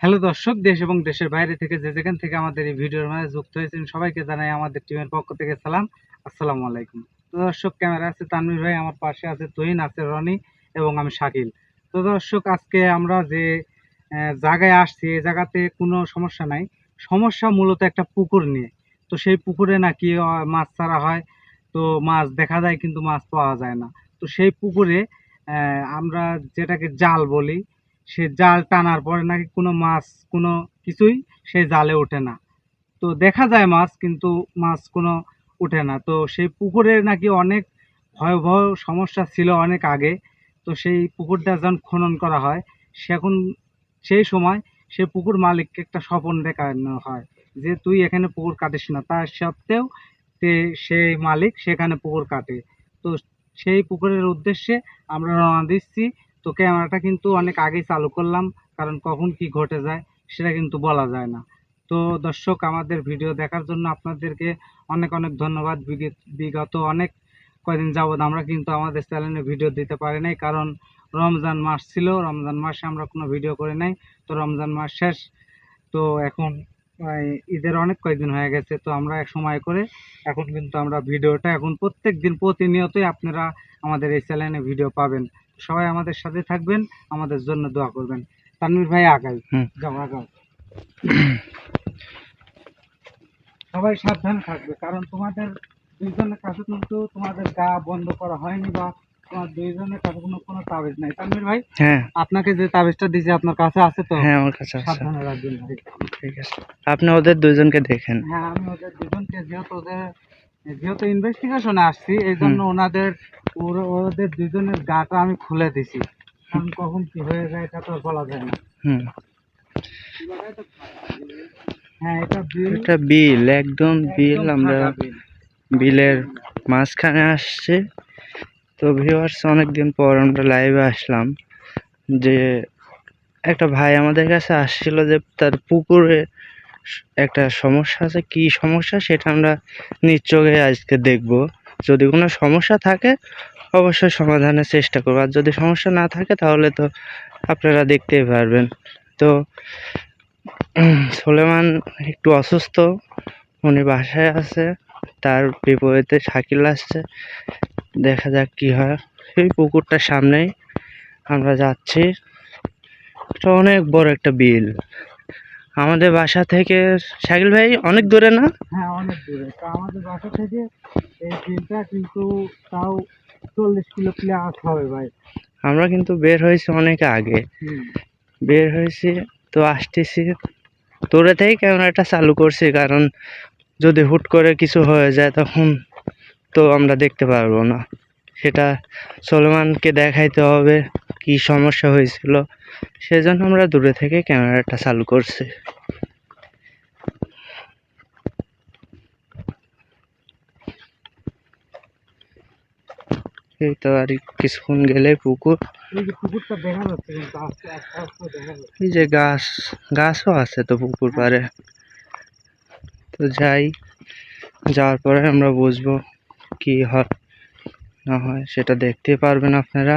Hello দর্শক, দেশ এবং দেশের বাইরে থেকে যে যেখান থেকে আমাদের এই ভিডিওর মাঝে যুক্ত হয়েছেন সবাইকে জানাই আমাদের টিমের পক্ষ থেকে সালাম। আসসালামু আলাইকুম। তো দর্শক, ক্যামেরা আছে তানভীর ভাই, আমার পাশে আছে তুহিন, আছে রনি এবং আমি শাকিল। তো দর্শক, আজকে আমরা যে জায়গায় আসছি এই জায়গাতে কোনো সমস্যা নাই, সমস্যা মূলত একটা পুকুর নিয়ে। তো সেই পুকুরে নাকি মাছ ছাড়া হয়, তো মাছ দেখা যায় কিন্তু মাছ পাওয়া যায় না। তো সেই পুকুরে আমরা যেটাকে জাল বলি, সে জাল টানার পরে নাকি কোনো মাছ কোনো কিছুই সেই জালে ওঠে না। তো দেখা যায় মাছ, কিন্তু মাছ কোনো ওঠে না। তো সেই পুকুরে নাকি অনেক ভয়াবহ সমস্যা ছিল অনেক আগে। তো সেই পুকুরটা যখন খনন করা হয়, সেখন সেই সময় সে পুকুর মালিককে একটা স্বপন দেখানো হয় যে তুই এখানে পুকুর কাটিস না। তা সত্ত্বেও সেই মালিক সেখানে পুকুর কাটে। তো সেই পুকুরের উদ্দেশ্যে আমরা রওনা দিচ্ছি। তো ক্যামেরাটা কিন্তু অনেক আগেই চালু করলাম, কারণ কখন কি ঘটে যায় সেটা কিন্তু বলা যায় না। তো দর্শক, আমাদের ভিডিও দেখার জন্য আপনাদেরকে অনেক অনেক ধন্যবাদ। বিগত অনেক কয়দিন যাবৎ আমরা কিন্তু আমাদের চ্যানেলে ভিডিও দিতে পারি নাই, কারণ রমজান মাস ছিল। রমজান মাসে আমরা কোনো ভিডিও করি নাই। তো রমজান মাস শেষ, তো এখন ঈদের অনেক কয়েকদিন হয়ে গেছে। তো আমরা এক সময় করে এখন কিন্তু আমরা ভিডিওটা এখন প্রত্যেক দিন প্রতিনিয়তই আপনারা আমাদের এই চ্যানেলে ভিডিও পাবেন। সবাই আমাদের সাথে থাকবেন, আমাদের জন্য দোয়া করবেন। তানভীর ভাই আগাই যাও, আগাও। সবাই সাবধান থাকবে, কারণ তোমাদের দুইজনের কাছে কিন্তু তোমাদের গা বন্ধ করা হয়নি, বা তোমার দুইজনের কাছে কোনো কোনো তাবিজ নাই। তানভীর ভাই, হ্যাঁ আপনাকে যে তাবিজটা দিয়েছে আপনার কাছে আছে তো? হ্যাঁ, আমার কাছে আছে। সাবধানে রাখবেন ভাই। ঠিক আছে, আপনি ওদের দুইজনকে দেখেন। হ্যাঁ, আমি ওদের দুজনকে, যেহেতু ইনভেস্টিগেশনে আসছি, এই জন্য ওদের দুজনের গাটা আমি খুলে দিছি, কারণ কখন কি হয়ে যায় এটা তো আর বলা যায় না। হুম, হ্যাঁ, এটা বিল, এটা বিল, একদম বিল। একদম আমরা ফাঁকা বিল। বিলের মাঝখানে আসছি। তো ভিউয়ার্স, অনেকদিন পর আমরা লাইভে আসলাম। যে একটা ভাই আমাদের কাছে আসছিল যে তার পুকুরে একটা সমস্যা আছে, কি সমস্যা সেটা আমরা নিজ চোখে আজকে দেখব। যদি কোনো সমস্যা থাকে অবশ্যই সমাধানের চেষ্টা করবো, আর যদি সমস্যা না থাকে তাহলে তো আপনারা দেখতেই পারবেন। তো সুলেমান একটু অসুস্থ, উনি বাসায় আছে, তার বিপরীতে শাকিল আসছে। দেখা যাক কি হয়। সেই পুকুরটার সামনেই আমরা যাচ্ছি। এটা অনেক বড় একটা বিল আমাদের বাসা থেকে। শাকিল ভাই, অনেক দূরে না? হ্যাঁ, অনেক দূরে। তা আমাদের বাসা থেকে এই বিলটা কিন্তু তাও 40 কিলো প্লাস হবে ভাই। আমরা কিন্তু বের হয়েছি অনেক আগে, বের হয়েছি। তো আসতেছি, দূরে থেকে ক্যামেরাটা চালু করছি, কারণ যদি হুট করে কিছু হয়ে যায় তখন তো আমরা দেখতে পারবো না। সেটা সলমানকে দেখাইতে হবে কি সমস্যা হয়েছিল, সেজন্য আমরা দূরে থেকে ক্যামেরাটা চালু করছি। এই তো আর কিছুক্ষণ গেলে পুকুর। এই যে পুকুরটা দেখা যাচ্ছে, কিন্তু আস্তে আস্তে আস্তে দেখা যাচ্ছে। এই যে গাছও আছে তো পুকুর পাড়ে। তো যাওয়ার পরে আমরা বুঝবো কি হয় না হয়, সেটা দেখতে পারবেন আপনারা।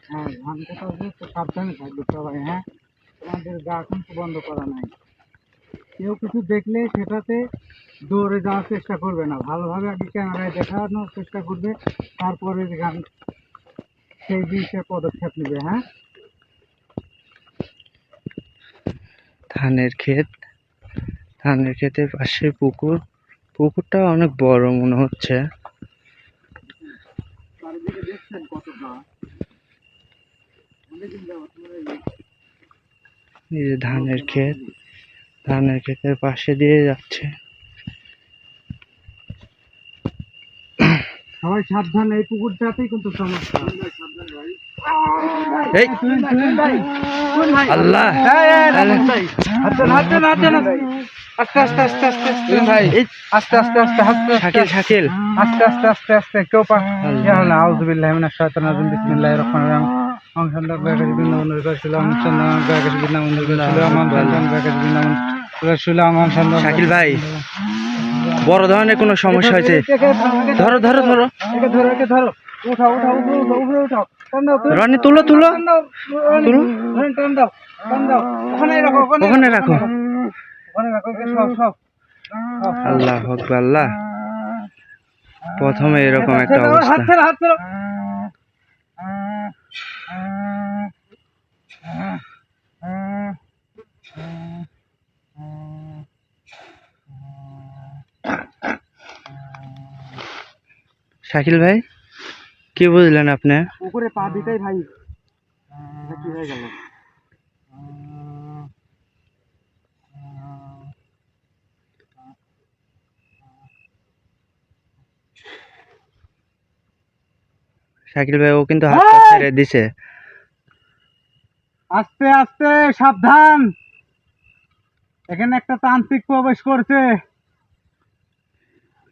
হ্যাঁ, ধান কাটা আছে, তো সাবধানে থাকবে সবাই। হ্যাঁ, তোমাদের গা কিন্তু বন্ধ করা নাই। কেউ কিছু দেখলে সেটাতে দৌড়ে যাওয়ার চেষ্টা করবে না, ভালোভাবে আগে ক্যামেরায় দেখানোর চেষ্টা করবে, তারপরে সেই বিষয়ে পদক্ষেপ নেবে। হ্যাঁ, ধানের ক্ষেতের পাশে পুকুরটা অনেক বড় মনে হচ্ছে। চারিদিকে দেখছেন কত গাছ। এই যে ধানের ক্ষেতের পাশে দিয়ে যাচ্ছে। সবাই সাবধান, এই পুকুরটাতেই কিন্তু সমস্যা। এই আল্লাহ, আস্তে আস্তে আস্তে আস্তে আস্তে ভাই, আস্তে আস্তে আস্তে আস্তে শাকিল আস্তে আস্তে আস্তে আস্তে কেউ আউযুবিল্লাহি মিনাশ শাইতানির রাজিম, বিসমিল্লাহির রহমানির রহিম। অংশন্দক ব্যাগের বিনা অনুরোধ ছিল, অংশন্দক ব্যাগের বিনা অনুরোধ ছিল, অংশন্দক ব্যাগের বিনা অনুরোধ ছিল, অংশন্দক। শাকিল ভাই, বড় ধরনের কোনো সমস্যা হয়েছে? ধরো ধরো ধরো, একে ধরো, একে ধরো, উঠাও উঠাও, উপরে উঠাও, উপরে উঠাও। রনি তুলো তুলো তুলো। ওখানে রাখো। আল্লাহ আকবার, আল্লাহ। প্রথমে এরকম একটা অবস্থা। শাকিল ভাই, কি বুঝলেন আপনি? পুকুরে পা দিতেই ভাই এটা কি হয়ে গেল? শাকিল ভাই, ও কিন্তু হাত পা ছেড়ে দিছে। আস্তে আস্তে, সাবধান, এখানে একটা তান্ত্রিক প্রবেশ করছে।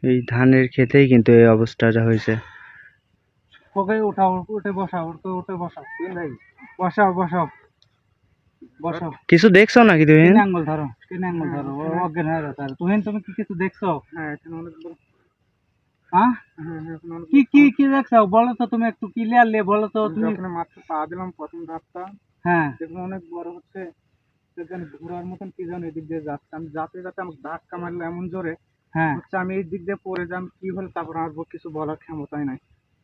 এই ধানের ক্ষেতেই কিন্তু এই অবস্থাটা হয়েছে। ওকে উঠাও, উঠে বসাও, উঠে বসাও ভাই, বসাও বসাও বসাও। কিছু দেখছো নাকি তুমি? তিন আঙ্গুল ধরো, তিন আঙ্গুল ধরো, ও অজ্ঞান হয়ে গেছে। আর তুমি কি কিছু দেখছো? হ্যাঁ, এখানে অনেক বড়। হ্যাঁ, কি কি কি দেখছো বলো তো, তুমি একটু ক্লিয়ারলি বলো তো। তুমি ওখানে মাত্র পা দিলাম প্রথম ধাপটা, হ্যাঁ দেখুন অনেক বড় হচ্ছে, সেখানে ঘোড়ার মতন কি জানো এদিক দিয়ে যাচ্ছে। আমি যাতে যাতে আমাকে ধাক্কা মারলো এমন জোরে, হ্যাঁ হচ্ছে আমি এই দিক দিয়ে পড়ে যাম, কি হলো তারপর আর কিছু বলার ক্ষমতাই নাই।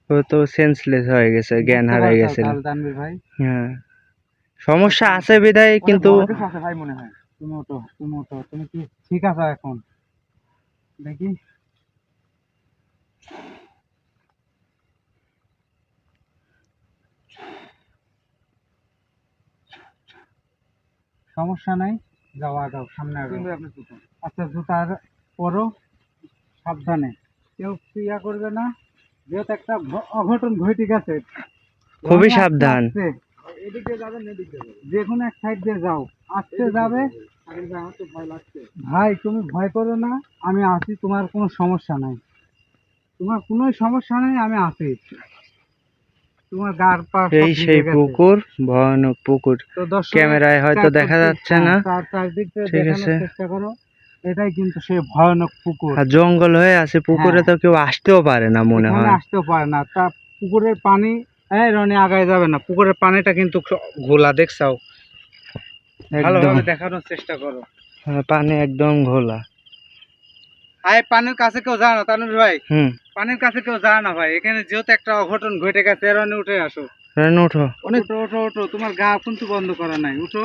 ও তো সেন্সলেস হয়ে গেছে, জ্ঞান হারিয়ে গেছিল। তানভীর ভাই, হ্যাঁ, সমস্যা আছে বিধায় কিন্তু। আছে ভাই মনে হয়। তুমি ওঠো, তুমি ওঠো, তুমি কি ঠিক আছো এখন? দেখি, সমস্যা নাই, যাও আগাও, সামনে আগাও। আচ্ছা, জুতার পরো, সাবধানে, কেউ ক্রিয়া করবে না, যেহেতু একটা অঘটন ঘটে গেছে। খুবই সাবধান। এদিক দিয়ে যাবেন, এদিক দিয়ে যে কোনো এক সাইড দিয়ে যাও, আস্তে যাবে। আমার তো ভয় লাগছে ভাই, তুমি ভয় করো না, আমি আছি, তোমার কোনো সমস্যা নাই, তোমার কোনো সমস্যা নাই, আমি আছি। তোমার গার পা এই সেই পুকুর, ভয়ানক পুকুর। ক্যামেরায় হয়তো দেখা যাচ্ছে না, চারদিক দিয়ে ঠিক দেখানোর আছে। চেষ্টা করো। এটাই কিন্তু সেই ভয়ানক পুকুর। আর জঙ্গল হয়ে আছে পুকুরে, তো কেউ আসতেও পারে না মনে এখানে হয়। আসতেও পারে না। তা পুকুরের পানি, এই রনি আগায় যাবে না, পুকুরের পানিটা কিন্তু ঘোলা, দেখছাও? ভালোভাবে দেখানোর চেষ্টা করো। হ্যাঁ, পানি একদম ঘোলা। আয়, পানির কাছে কেউ যায় না তানভীর ভাই, হুম, পানির কাছে কেউ যায় না ভাই। এখানে যেহেতু একটা অঘটন ঘটে গেছে, রনি উঠে আসো। ওঠো। ওঠো ওঠো ওঠো, তোমার গা কিন্তু বন্ধ করা নাই, উঠো।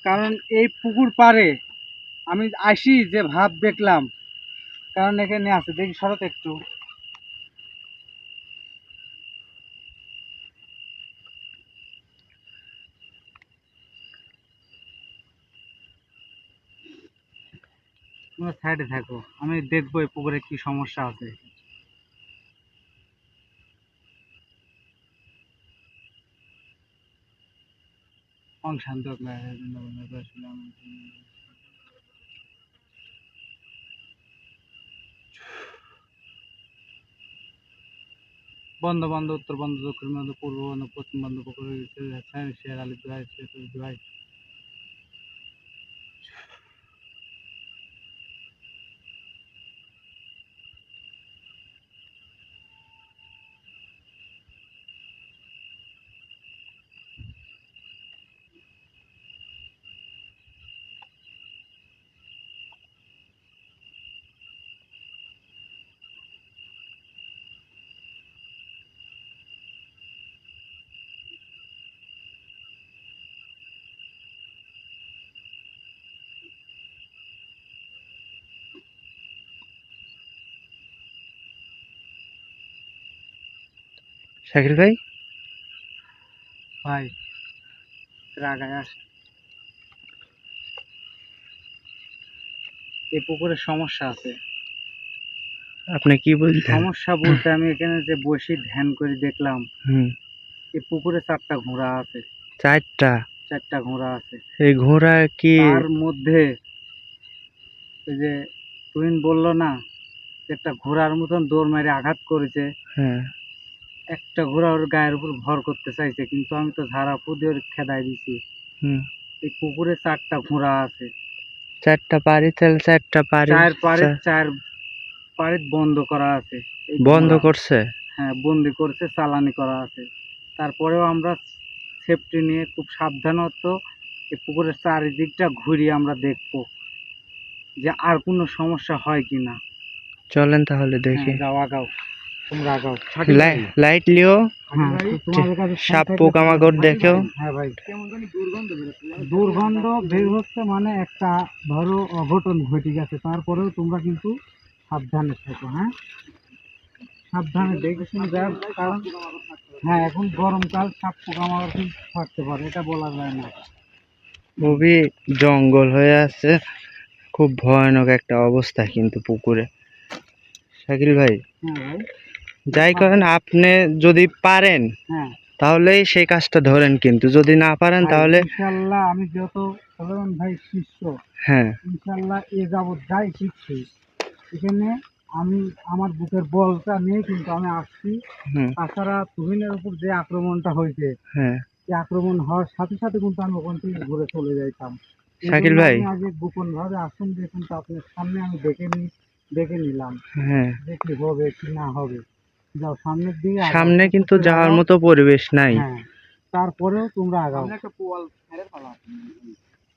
কারণ এই পুকুর পাড়ে আমি আসি যে ভাব দেখলাম, কারণ এখানে আছে, দেখি শরৎ একটু। তোমার সাইডে থাকো, আমি দেখবো এই পুকুরে কি সমস্যা আছে। শান্ত বন্ধ বন্ধ, উত্তর বন্ধ, দক্ষিণ বন্ধ, পূর্ব বন্ধ, পশ্চিম বন্ধ, পুকুরে শেয়ার আলী ভাই, ভাই। শাকিল ভাই, ভাই রাগায় আসে, এই পুকুরের সমস্যা আছে। আপনি কি বলছেন? সমস্যা বলতে, আমি এখানে যে বসে ধ্যান করে দেখলাম, হুম, এই পুকুরে চারটা ঘোড়া আছে। চারটা ঘোড়া আছে। এই ঘোড়া কি? তার মধ্যে এই যে তুহিন বললো না, একটা ঘোড়ার মতন দৌড় মেরে আঘাত করেছে। হ্যাঁ, একটা ঘোড়া ওর গায়ের উপর ভর করতে চাইছে, কিন্তু আমি তো ঝাড়া ফুঁদে ওর খেদাই দিছি। হুম। এই পুকুরে চারটা ঘোড়া আছে। চারটা পাড়ি, তাহলে চারটা পাড়ি। চার পাড়ি বন্ধ করা আছে। এই বন্ধ ঘোড়া, করছে? হ্যাঁ বন্দি করছে, চালানি করা আছে। তারপরেও আমরা সেফটি নিয়ে খুব সাবধানত এই পুকুরের চারিদিকটা ঘুরিয়ে আমরা দেখব যে আর কোনো সমস্যা হয় কি না। চলেন তাহলে দেখি। যাও আগাও, তোমরা আগাও। লাইট লিও, হ্যাঁ, তোমাদের কাছে সাপ পোকামাকড় দেখো। হ্যাঁ ভাই, দুর্গন্ধ বের হচ্ছে মানে একটা ধরো অঘটন ঘটে গেছে, তারপরেও তোমরা কিন্তু সাবধানে থেকো। হ্যাঁ, সাবধানে দেখে শুনে যাও, কারণ হ্যাঁ এখন গরমকাল, সাপ পোকামাকড় কিন্তু থাকতে পারে, এটা বলা যায় না। খুবই জঙ্গল হয়ে আছে, খুব ভয়ানক একটা অবস্থা কিন্তু পুকুরে। শাকিল ভাই, হ্যাঁ ভাই, যাই করেন আপনি যদি পারেন হ্যাঁ তাহলেই সেই কাজটা ধরেন, কিন্তু যদি না পারেন ভাই, তাহলে ইনশাল্লাহ আমি যত সাধারণ ভাই শিষ্য, হ্যাঁ ইনশাল্লাহ এ যাবৎ যাই শিখছি এখানে আমি আমার বুকের বলটা নিয়ে কিন্তু আমি আসছি। হুম, তাছাড়া তুহিনের উপর যে আক্রমণটা হয়েছে, হ্যাঁ এই আক্রমণ হওয়ার সাথে সাথে কিন্তু আমি ওখান থেকে ঘুরে চলে যাইতাম। এই শাকিল জন্য ভাই, আমি আগে গোপন ভাবে আসুন দিয়ে কিন্তু আপনার সামনে আমি দেখে নিলাম হ্যাঁ যে কি হবে কি না হবে। যাও সামনের দিকে আগাও, সামনে কিন্তু পুকুরটা যাওয়ার আগাও। মতো পরিবেশ নাই। হ্যাঁ, তারপরেও তোমরা আগাও।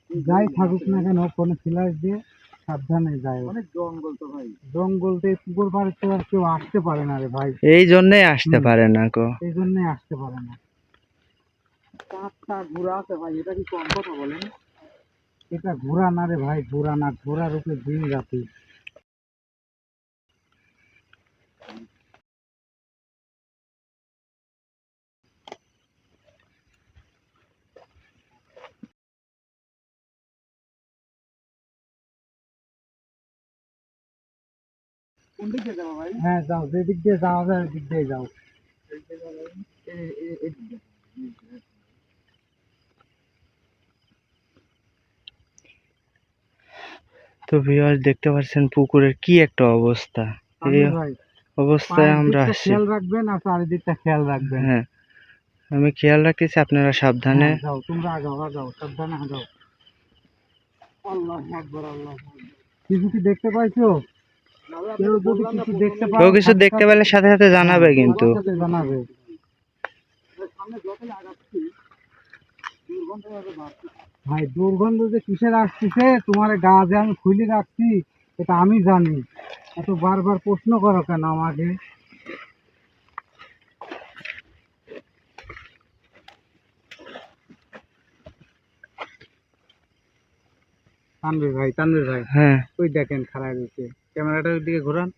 যাই থাকুক না কেন কোনো ফ্ল্যাশ দিয়ে সাবধানে যায়। অনেক জঙ্গল তো ভাই, জঙ্গলতে পুকুর পাড়ে তো আর কেউ আসতে পারে না রে ভাই, এই জন্যই আসতে হুম। পারে না গো। এই জন্যই আসতে পারে না। চারটা ঘোড়া আছে ভাই, এটা কি কম কথা বলেন? এটা ঘোড়া না রে ভাই, ঘোড়া না, ঘোড়ার উপরে দিন রাতে। কোন দিক দিয়ে যাবো ভাই? হ্যাঁ যাও, যেদিক দিয়ে যাওয়া যায় ওই দিক দিয়ে যাও। তো ভিউয়ার্স দেখতে পাচ্ছেন পুকুরের কি একটা অবস্থা। এই তানভীর ভাই, অবস্থায় পায়ের আমরা দিকটা আসছি। খেয়াল রাখবেন আর চারিদিকটা খেয়াল রাখবেন। হ্যাঁ, আমি খেয়াল রাখতেছি, আপনারা সাবধানে। হ্যাঁ যাও, তোমরা আগাও আগাও, সাবধানে আগাও। আল্লাহু আকবার, আল্লাহু আকবার। কিছু কি দেখতে পাইছো? কেউ যদি কিছু দেখতে পাও, কেউ কিছু দেখতে পেলে সাথে সাথে জানাবে হ্যাঁ, কিন্তু। সাথে সাথে জানাবে। ভাই দুর্গন্ধ যে কিসের আসতেছে, তোমার গা যে আমি খুলে রাখছি এটা আমি জানি, এত বারবার প্রশ্ন করো কেন আমাকে? তানভীর ভাই, হ্যাঁ, ওই দেখেন খারাপ হয়েছে, ক্যামেরাটার দিকে ঘোরান,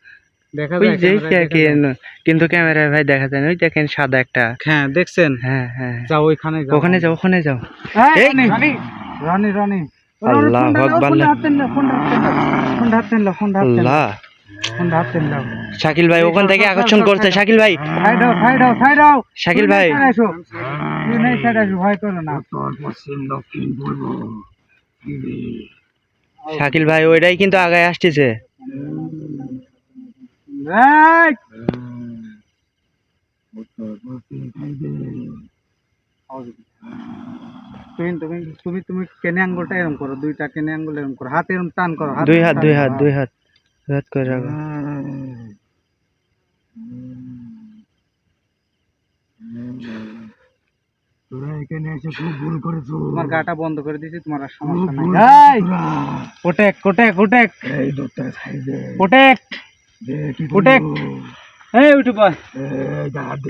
দেখা ওই যায় যে ক্যামেরায় দেখা যায়। কিন্তু ক্যামেরায় ভাই দেখা যায় না, ওই দেখেন সাদা একটা। হ্যাঁ দেখছেন, হ্যাঁ হ্যাঁ, যাও ওইখানে যাও, ওখানে যাও, ওখানে যাও। এই, এই, রনি রনি, আল্লাহু আকবার। আল্লাহ, শাকিল ভাই ওখান থেকে আকর্ষণ করছে। শাকিল ভাই, শাকিল ভাই, ভয় করো না। শাকিল ভাই ওইটাই কিন্তু আগায় আসতেছে। এই! তুমি তুমি তুমি তুমি কেনে আঙ্গুলটা এরকম করো, দুইটা কেনে আঙ্গুল এরকম করো, হাত এরকম টান করো, দুই হাত, টান দুই করো, হাত, হ্যাঁ। দুই হাত, দুই হাত করে রাখো। তোরা এখানে এসে খুব ভুল করেছো, তোমার গাটা বন্ধ করে দিয়েছি, তোমার আর সমস্যা নাই। কোটেক কোটেক কোটেক, এই ডক্টর সাইডে কোটেক কোটেক, এই উঠে বয়,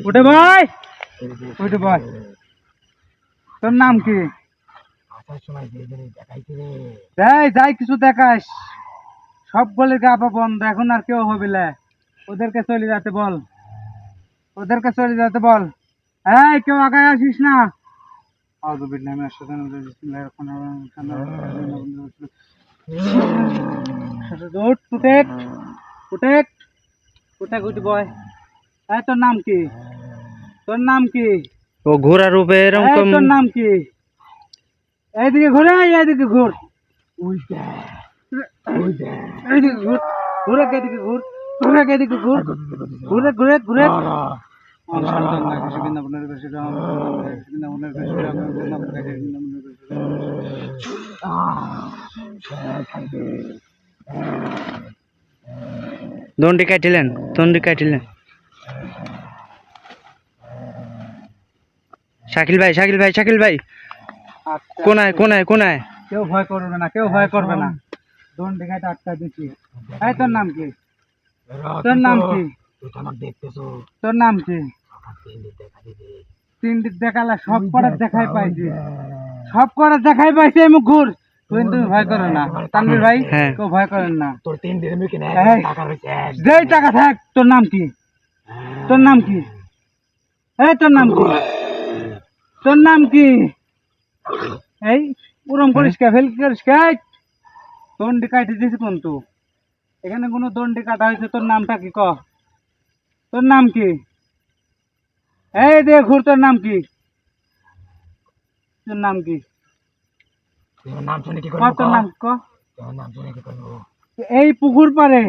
উঠে বয়, উঠে বয়। তোর নাম কি? এই যাই কিছু দেখাস, সব বলে গাপা বন্ধ, এখন আর কেউ হবে না। ওদেরকে চলে যেতে বল, ওদেরকে চলে যেতে বল। এই কেউ আগায় আসিস না। আউযু বিল্লাহি মিনাশ শাইতানির রাজিম, বিসমিল্লাহির রহমানির রহিম। উঠ, প্রোটেক্ট প্রোটেক্ট প্রোটেক্ট, উঠে বয়। এই তোর নাম কি? তোর নাম কি? ও ঘোড়ার রূপে এই এরকম। তোর নাম কি? এইদিকে ঘুরে, এইদিকে ঘুর, এইদিকে ঘুর, ঘুরে এদিকে ঘুর, ঘুরে এদিকে ঘুর, ঘুরে ঘুরে ঘুরে। দণ্ডি কাটিলেন, দণ্ডি কাটিলেন। শাকিল ভাই, শাকিল ভাই, শাকিল ভাই, আচ্ছা, কোনায় কোনায় কোনায়। কেউ ভয় করবে না, কেউ ভয় করবে না। দণ্ডি কাটে আটকা দিচ্ছি। এই তোর নাম কি? তোর নাম কি? তোর নাম কি? তিন দিক দেখালে সব করার দেখাই পাইছি, সব করার দেখাই পাইছি। আমি ঘুর তুমি ভয় করো না তানভীর ভাই, হ্যাঁ। কেউ ভয় করেন না। তোর 3 দিনের মুখে না এই, টাকা রইছে। যেই টাকা থাক। তোর নাম কি? তোর নাম কি? এই তোর নাম কি? তোর নাম কি? এই উরম করিস কে, ফেল করিস কে? দণ্ডি কাটে দিয়েছি কিন্তু এখানে কোনো দণ্ডি কাটা হয়েছে। তোর নামটা কি ক? তোর নাম কি? এই দে ঘুর, তোর নাম কি? তোর নাম কি? তোর নাম শুনে কি ক করব? তোর নাম ক। তোর নাম শুনে কি করব? এই পুকুর পাড়ে,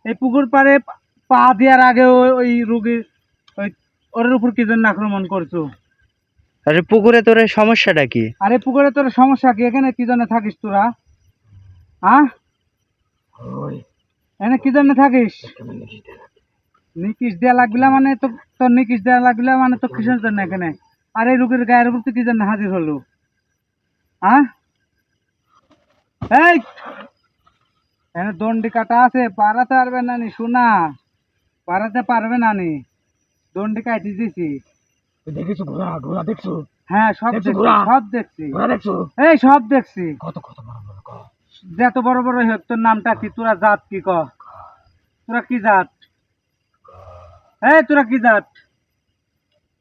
এই পুকুর পাড়ে পা দেওয়ার আগে ওই রুগীর ওই ওর উপর কি জন্য আক্রমণ করছো? আরে পুকুরে তোর এই সমস্যাটা কি? আরে পুকুরে তোর সমস্যা কি? এখানে কি জন্য থাকিস তোরা? হ্যাঁ, ওই এখানে কি জন্য থাকিস? কেমন নিকিস দেখ। নিকিশ দেওয়া লাগলে মানে তো, তোর নিকিশ দেওয়া লাগলে মানে তো কিসের জন্য এখানে? আর এই রুগীর গায়ের উপর তুই কি জন্য হাজির হলো? হ্যাঁ, এই এখানে দণ্ডি কাটা আছে, পারাতে পারবে না নি শোনা, পারাতে পারবে না নি, দণ্ডি কাটি দিছি। তুই দেখিস ঘোড়া? ঘোড়া দেখছো? হ্যাঁ সব দেখছো দেখছি, ঘোড়া? সব দেখছি। ঘোড়া দেখছো? এই সব দেখছি। কত কত বড় বড় ক। যত বড় বড় হোক, তোর নামটা কি? তোরা জাত কি ক? তোরা কি জাত? এই তোরা কি জাত?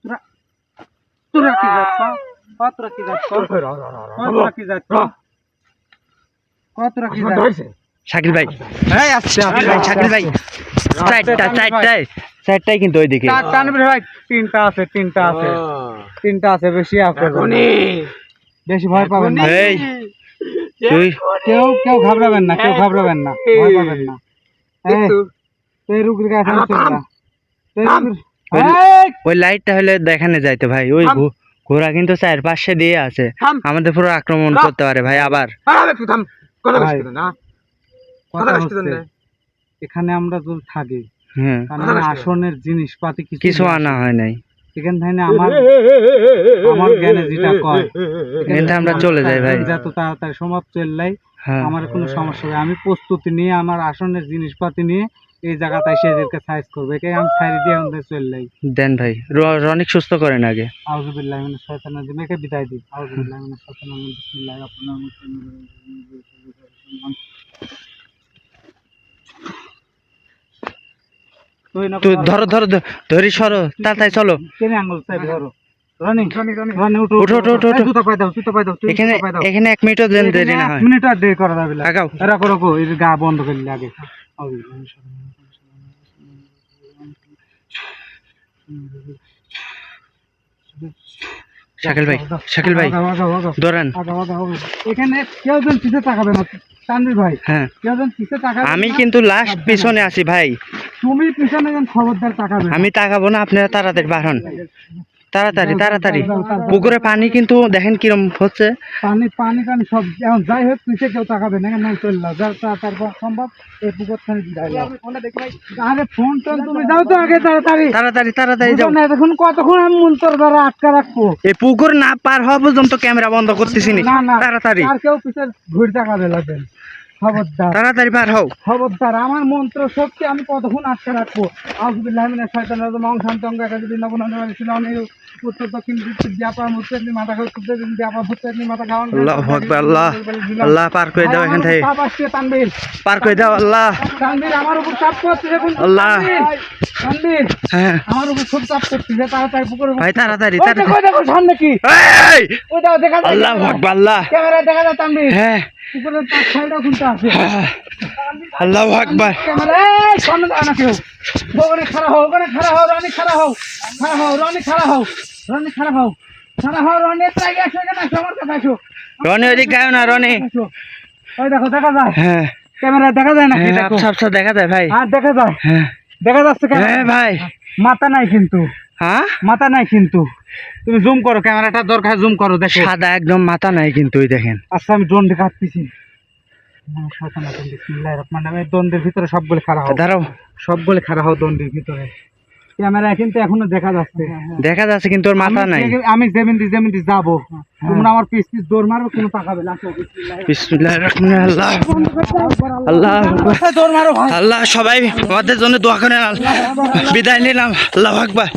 তোরা তোরা কি জাত ক? ক তোরা কি জাত ক? ক তোরা কি জাত ক? ক তোরা কি জাত? ধরছে। শাকিল ভাই, এই আচ্ছা শাকিল ভাই, শাকিল ভাই, চারটায় কিন্তু ওইদিকে। তানভীর ভাই, তিনটা আছে, তিনটা আছে, তিনটা আছে, বেশি আছে, বেশি ভয় পাবেন না। এই তুই কেউ কেউ ঘাবড়াবেন না, কেউ ঘাবড়াবেন না, ভয় পাবেন না। এই, তুই রুগীর কাছে চলে যা। তুই রুগীর- এই, ওই লাইটটা হলে দেখানো যাইতো ভাই। ওই ঘোড়া কিন্তু চারপাশে দিয়ে আছে, আমাদের পুরো আক্রমণ করতে পারে ভাই আবার। একটু থাম। কথা ভাই, বলছিস না? কথা কথা বলছিস হচ্ছে, না? এখানে আমরা যদি থাকি, হ্যাঁ, তাহলে আসনের জিনিসপাতি কিছু আনা হয় নাই, এখান থেকে আমার আমার জ্ঞানে যেটা কয়, এখানে আমরা চলে যাই ভাই। যত তাড়াতাড়ি সম্ভব চললাই, হ্যাঁ, আমার কোনো সমস্যা হবে। আমি প্রস্তুতি নিয়ে আমার আসনের জিনিসপাতি নিয়ে এই জায়গাতে এসে এদেরকে সাইজ করবো। একে আমি সাইড দিয়ে আমাদের চললাই। দেন ভাই, রনিক সুস্থ করেন আগে। আউযুবিল্লাহি মিনাশ শাইতানির রাজিম, একে বিদায় দিই। আউযুবিল্লাহি মিনাশ শাইতানির রাজিম, বিসমিল্লাহির রহমানির রহিম। তুই ধরো ধরো ধরি সরো, তাড়াতাড়ি চলো। কেনে আঙ্গুল সাইড ধরো। রনি রনি উঠো উঠো, উঠো, উঠো, উঠো। জুতা পাই দাও, জুতা পাই দাও, তুই এখানে জুতা পাই দাও। এখানে 1 মিনিটও যেন দেরি না এক হয়। মিনিট আর দেরি করা যাবে না। আগাও। রাখো রাখো, এই যে গা বন্ধ করলে আগে। শাকিল ভাই, শাকিল ভাই, ধরেন। এখানে কেউ যেন পিছে তাকাবে না তানভীর ভাই, হ্যাঁ, কেউ যেন পিছে তাকাবে আমি না। কিন্তু লাস্ট পিছনে আছি ভাই। তুমি পিছনে যেন খবরদার তাকাবে না। আমি তাকাবো না, আপনারা তাড়াতাড়ি বাড়ান, তাড়াতাড়ি তাড়াতাড়ি। পুকুরে পানি কিন্তু দেখেন কিরম হচ্ছে। পানি পানি টানি সব এখন যাই হোক, পিছে কেউ তাকাবে না, না চললো যা তারপর সম্ভব এই পুকুর খানে আরে ফোন টোন তুমি যাও তো আগে, তাড়াতাড়ি তাড়াতাড়ি তাড়াতাড়ি যাও। বুঝো না, দেখুন কতক্ষণ আমি মন্তর দ্বারা আটকা রাখবো। এই পুকুর না পার হওয়া পর্যন্ত ক্যামেরা বন্ধ করতেছি নি। না না, তাড়াতাড়ি আর কেউ পিছে ঘুরে তাকাবে লাগবেন। খবরদার তাড়াতাড়ি পার হও। খবরদার, আমার মন্ত্র শক্তি আমি কতক্ষণ আটকে রাখবো। আউযুবিল্লাহি মিনাশ শাইতানির রাজিম, ওম শান্তিং একাদশী নবনন্দন ইসলামী উত্তর দক্ষিণ ব্যাপার মুসলিম মাথা করতে ব্যাপার হচ্ছে মাথা খাওয়ান। আল্লাহু আকবার, আল্লাহ আল্লাহ, পার করে দাও এখান থেকে, তানভীর পার করে দাও আল্লাহ। তানভীর আমার উপর চাপ করছে দেখুন আল্লাহ। তানভীর হ্যাঁ আমার উপর খুব চাপ করছে, তাড়াতাড়ি পুকুরে ভাই, তাড়াতাড়ি ওই দেখো, তাড়াতাড়ি। ওই দেখো সামনে কি, এই ওই দেখো দেখা যায়, আল্লাহু আকবার, আল্লাহ। ক্যামেরা দেখা যায় তানভীর, হ্যাঁ, পুকুরের পাশ সাইডে খুলতে আছে আল্লাহু আকবার। ক্যামেরা। এই সামনে দাও না কেউ, ওখানে খাড়া হও, ওখানে খাড়া হও, রনি খাড়া হও, খাড়া হও, রনি খাড়া হও, রনি খাড়া হও, খাড়া হও, রনি একটু আগে আসো, এখানে আসো, আমার কাছে আসো, রনি ওইদিক গাও না, রনি। আসো। ওই দেখো দেখা যায়, হ্যাঁ ক্যামেরা দেখা যায় নাকি? হ্যাঁ, দেখো, আবছা আবছা দেখা যায় ভাই। হ্যাঁ দেখা যায়, হ্যাঁ দেখা যাচ্ছে হ্যাঁ ক্যামেরা। ভাই। মাথা নাই কিন্তু, হ্যাঁ, মাথা নাই কিন্তু, তুমি জুম করো, ক্যামেরাটা দরকার জুম করো, দেখো। সাদা একদম, মাথা নাই কিন্তু, ওই দেখেন। আচ্ছা আমি ড্রোন দিয়ে কাটতেছি। বিসমিল্লাহির রহমানির রহিম, দন্ডের ভিতরে সবগুলো খাড়া হও, দাঁড়াও। সবগুলো খাড়া হও দন্ডের ভিতরে। ক্যামেরা কিন্তু এখনো দেখা যাচ্ছে। দেখা যাচ্ছে কিন্তু ওর মাথা নাই। আমি যেমিন যাবো, তোমরা আমার পিস পিস দৌড় মারবে, কোনো তাকাবে না। বিসমিল্লাহির রহমানির আল্লাহ আল্লাহ আকবার। দৌড় মারো ভাই। আল্লাহ সবাই আমাদের জন্য দোয়া করেন। বিদায় নিলাম। আল্লাহু আকবার।